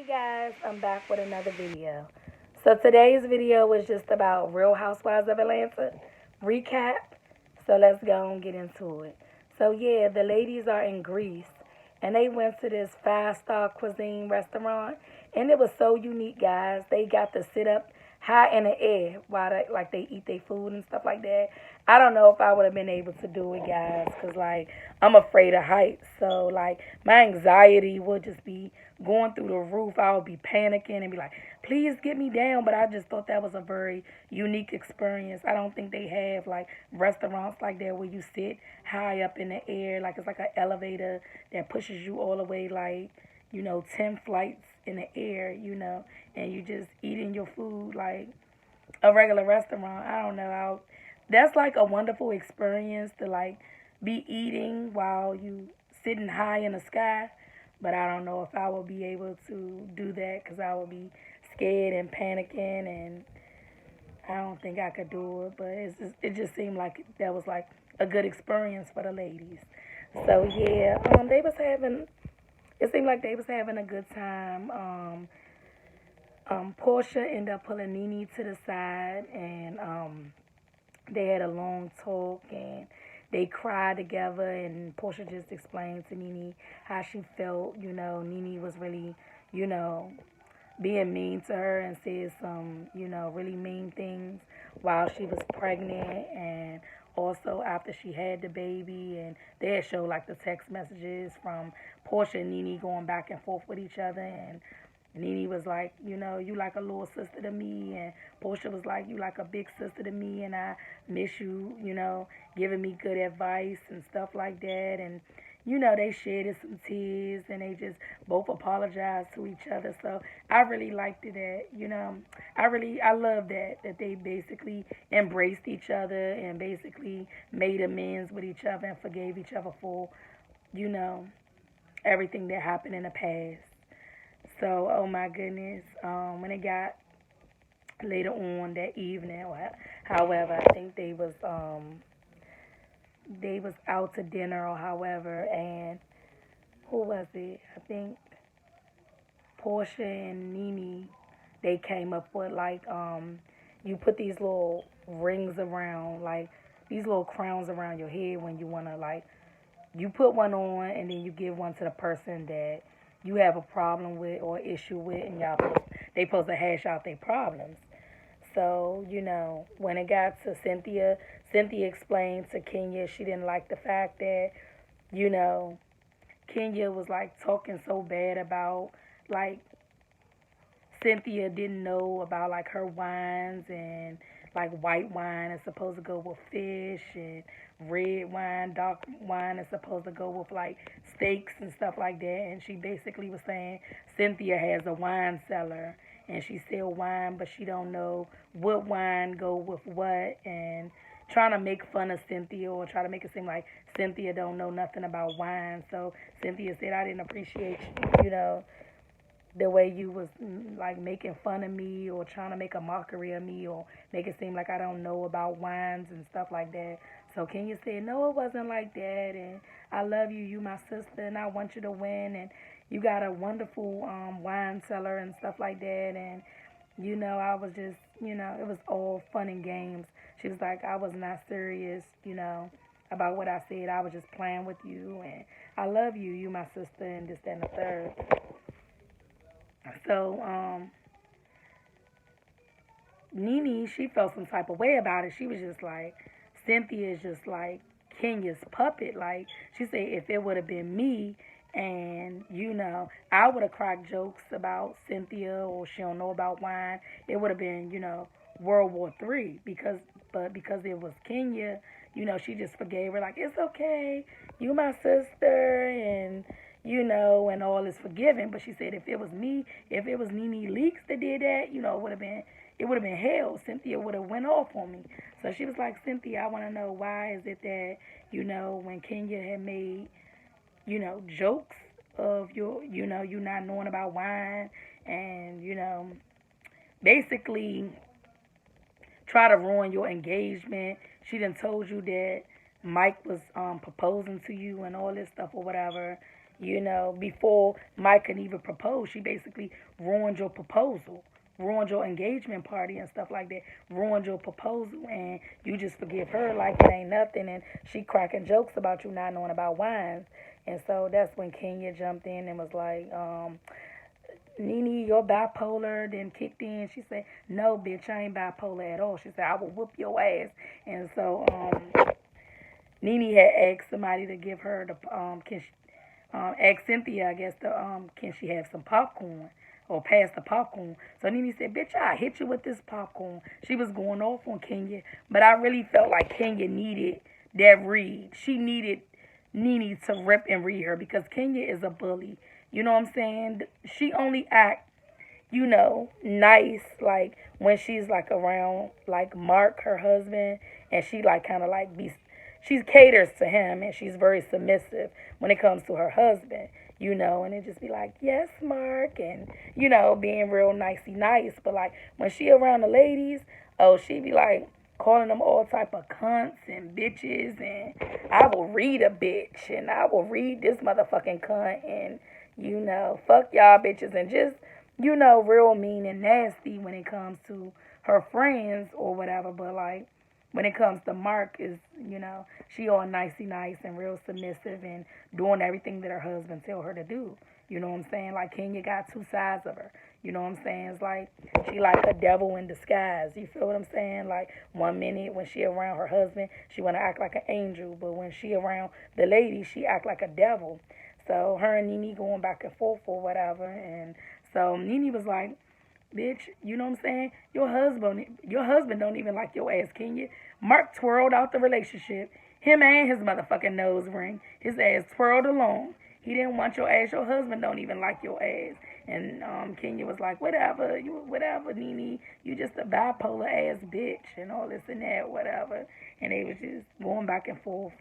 Guys, I'm back with another video. So today's video was just about Real Housewives of Atlanta recap. So let's go and get into it. So yeah, the ladies are in Greece and they went to this five-star cuisine restaurant and it was so unique, guys. They got to sit up high in the air while they eat their food and stuff like that. I don't know if I would have been able to do it, guys, because like I'm afraid of heights. So like my anxiety would just be going through the roof. I would be panicking and be like, please get me down. But I just thought that was a very unique experience. I don't think they have like restaurants like that where you sit high up in the air, like it's like an elevator that pushes you all the way like 10 flights in the air, and you just eating your food like a regular restaurant. I don't know. That's like a wonderful experience to like be eating while you sitting high in the sky. But I don't know if I will be able to do that because I will be scared and panicking, and I don't think I could do it. But it just seemed like that was like a good experience for the ladies. So yeah, they was having. It seemed like they was having a good time. Portia ended up pulling Nene to the side, and they had a long talk, and they cried together. And Portia just explained to Nene how she felt. Nene was really, you know, being mean to her and said some, really mean things while she was pregnant, and also after she had the baby. And they had showed like the text messages from Portia and Nene going back and forth with each other. And Nene was like, you like a little sister to me. And Portia was like, you like a big sister to me. And I miss you, giving me good advice and stuff like that. And, they shedded some tears and they just both apologized to each other. So I really liked it that, I love that they basically embraced each other and basically made amends with each other and forgave each other for, you know, everything that happened in the past. So, oh my goodness, when it got later on that evening, however, I think they was out to dinner or however, and who was it? I think Portia and Nene, they came up with like you put these little rings around, like these little crowns around your head when you wanna like you put one on and then you give one to the person that you have a problem with or issue with, and they supposed to hash out their problems. So, when it got to Cynthia, Cynthia explained to Kenya she didn't like the fact that, you know, Kenya was like talking so bad about like Cynthia didn't know about like her wines, and like white wine is supposed to go with fish, and red wine, dark wine is supposed to go with like steaks and stuff like that. And she basically was saying Cynthia has a wine cellar and she sell wine, but she don't know what wine go with what, and trying to make fun of Cynthia or try to make it seem like Cynthia don't know nothing about wine. So Cynthia said, I didn't appreciate the way you was like making fun of me or trying to make a mockery of me or make it seem like I don't know about wines and stuff like that. So Kenya said, no, it wasn't like that, and I love you, you my sister, and I want you to win, and you got a wonderful wine cellar and stuff like that. And I was just, it was all fun and games. She was like, I was not serious, about what I said. I was just playing with you, and I love you, you my sister, and this, that, and the third. So, Nene, she felt some type of way about it. She was just like, Cynthia is just like Kenya's puppet. Like, she said, if it would have been me, and I would have cracked jokes about Cynthia, or she don't know about wine, it would have been, World War III. Because it was Kenya, she just forgave her. Like, it's okay, you my sister, and and all is forgiven. But she said if it was me, if it was Nene Leaks that did that, it would have been hell. Cynthia would have went off on me. So she was like, Cynthia, I want to know, why is it that when Kenya had made jokes of you not knowing about wine, and basically try to ruin your engagement. She done told you that Mike was proposing to you and all this stuff or whatever. Before Mike can even propose, she basically ruined your proposal, ruined your engagement party and stuff like that, ruined your proposal, and you just forgive her like it ain't nothing, and she cracking jokes about you not knowing about wines. And so that's when Kenya jumped in and was like, Nene, you're bipolar, then kicked in. She said, no, bitch, I ain't bipolar at all. She said, I will whoop your ass. And so Nene had asked somebody to give her the, asked Cynthia, I guess, can she have some popcorn or pass the popcorn. So Nene said, bitch, I hit you with this popcorn. She was going off on Kenya, but I really felt like Kenya needed that read. She needed Nene to rip and read her because Kenya is a bully. You know what I'm saying? She only act, nice like when she's like around like Mark, her husband, and she like kind of like she caters to him and she's very submissive when it comes to her husband, and it just be like, yes, Mark, and being real nicey nice. But like when she around the ladies, oh, she be like calling them all type of cunts and bitches, and I will read a bitch and I will read this motherfucking cunt, and fuck y'all bitches, and just, real mean and nasty when it comes to her friends or whatever. But like when it comes to Mark, is, she all nicey nice and real submissive and doing everything that her husband tell her to do. You know what I'm saying? Like Kenya got two sides of her. You know what I'm saying? It's like she like a devil in disguise. You feel what I'm saying? Like one minute when she around her husband, she wanna act like an angel, but when she around the ladies, she act like a devil. So her and Nene going back and forth or whatever, and so Nene was like, bitch, you know what I'm saying? Your husband don't even like your ass, Kenya. Mark twirled out the relationship. Him and his motherfucking nose ring. His ass twirled along. He didn't want your ass. Your husband don't even like your ass. And Kenya was like, whatever, Nene. You just a bipolar ass bitch and all this and that, whatever. And they was just going back and forth,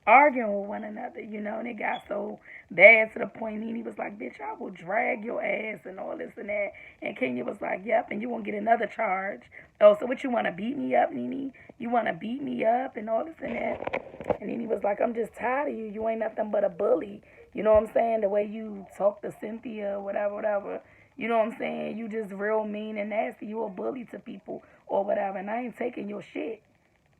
arguing with one another, and it got so bad to the point Nene was like, bitch, I will drag your ass and all this and that. And Kenya was like, yep, and you won't get another charge. Oh, so what, you want to beat me up, Nene? You want to beat me up and all this and that? And Nene was like, I'm just tired of you. You ain't nothing but a bully. You know what I'm saying? The way you talk to Cynthia, whatever. You know what I'm saying? You just real mean and nasty. You a bully to people or whatever. And I ain't taking your shit.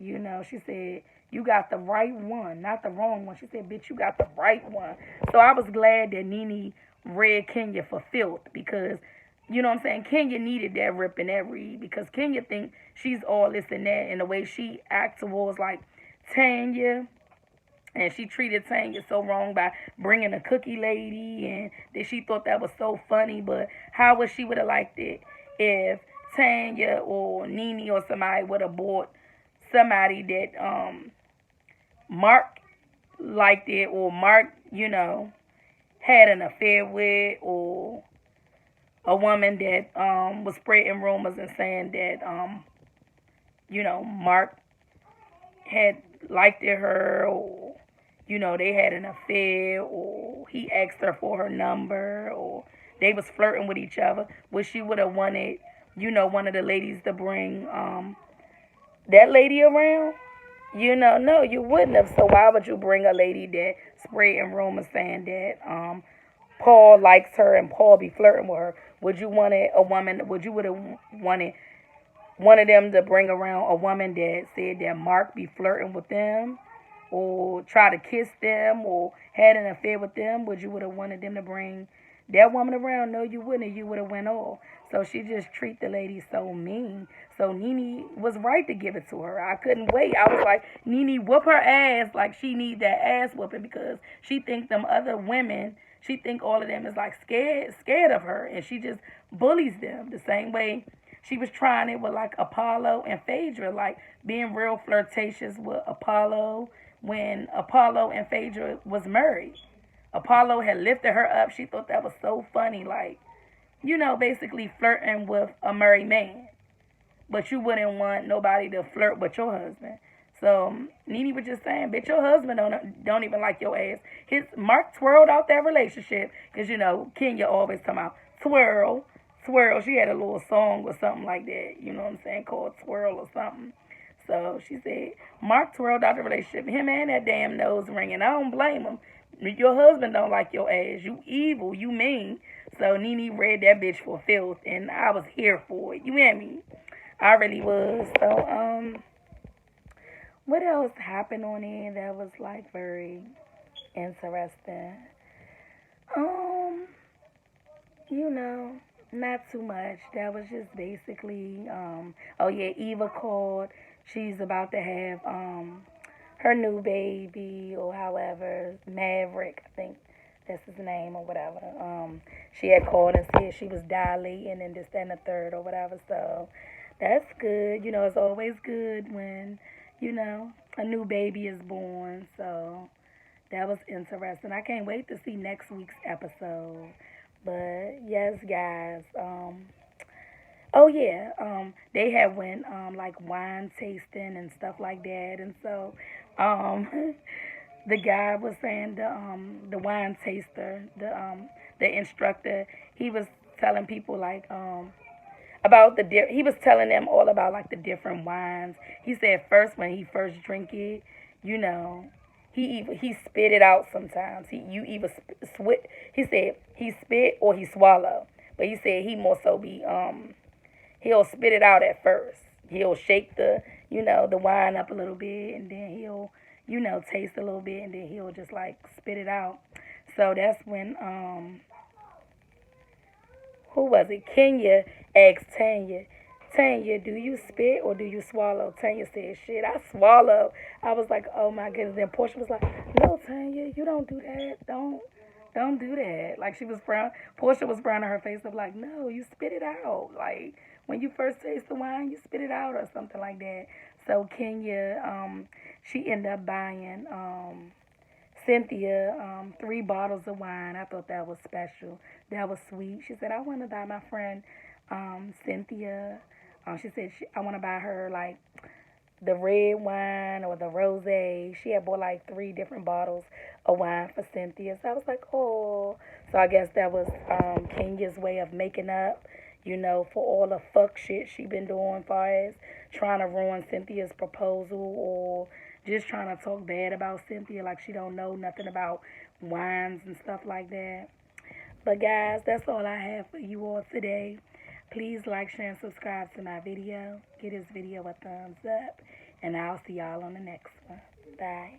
She said, you got the right one, not the wrong one. She said, bitch, you got the right one. So I was glad that Nene read Kenya for filth because, you know what I'm saying, Kenya needed that rip and that read because Kenya think she's all this and that, and the way she acts towards, like, Tanya, and she treated Tanya so wrong by bringing a cookie lady, and that she thought that was so funny. But how would she would have liked it if Tanya or Nene or somebody would have bought somebody that Mark liked it, or Mark, had an affair with, or a woman that was spreading rumors and saying that Mark had liked her, or they had an affair, or he asked her for her number, or they was flirting with each other. But she would have wanted, one of the ladies to bring that lady around? No, you wouldn't have. So why would you bring a lady that spreading rumors saying that Paul likes her and Paul be flirting with her? Would you wanted a woman? Would you would have wanted one of them to bring around a woman that said that Mark be flirting with them, or try to kiss them, or had an affair with them? Would you would have wanted them to bring that woman around? No, you wouldn't. You would have went off. So she just treat the lady so mean. So Nene was right to give it to her. I couldn't wait. I was like, Nene, whoop her ass like she need that ass whooping, because she think them other women, she think all of them is like scared of her, and she just bullies them the same way she was trying it with like Apollo and Phaedra, like being real flirtatious with Apollo when Apollo and Phaedra was married. Apollo had lifted her up. She thought that was so funny, like, basically flirting with a married man. But you wouldn't want nobody to flirt with your husband. So Nene was just saying, bitch, your husband don't even like your ass. His Mark twirled out that relationship because Kenya always come out twirl. She had a little song or something like that. You know what I'm saying, called Twirl or something. So she said Mark twirled out the relationship. Him and that damn nose ring, and I don't blame him. Your husband don't like your ass. You evil. You mean. So Nene read that bitch for filth, and I was here for it. You hear me? I really was. So what else happened on there that was like very interesting? Um, you know, not too much. That was just basically oh yeah, Eva called. She's about to have her new baby or however, Maverick, I think that's his name or whatever. She had called and said she was dilating and this, that, and the third or whatever. So that's good. You know, it's always good when, a new baby is born. So that was interesting. I can't wait to see next week's episode. But yes, guys. Oh yeah. They had went like wine tasting and stuff like that, and so um, the guy was saying the wine taster, the instructor, he was telling people like about he was telling them all about like the different wines. He said first when he first drink it, you know, he spit it out sometimes. You either he said he spit or he swallow. But he said he more so be he'll spit it out at first. He'll shake the wine up a little bit and then he'll, taste a little bit and then he'll just like spit it out. So that's when who was it? Kenya asked Tanya, Tanya, do you spit or do you swallow? Tanya said, shit, I swallow. I was like, oh my goodness. Then Portia was like, no, Tanya, you don't do that. Don't do that. Like she was brown. Portia was browning her face up like, no, you spit it out. Like when you first taste the wine, you spit it out or something like that. So Kenya, she ended up buying Cynthia 3 bottles of wine. I thought that was special. That was sweet. She said, I want to buy my friend Cynthia. She said I want to buy her like the red wine or the rosé. She had bought like 3 different bottles of wine for Cynthia. So I was like, oh. So I guess that was Kenya's way of making up, for all the fuck shit she been doing far as trying to ruin Cynthia's proposal or just trying to talk bad about Cynthia like she don't know nothing about wines and stuff like that. But guys, that's all I have for you all today. Please like, share, and subscribe to my video. Give this video a thumbs up. And I'll see y'all on the next one. Bye.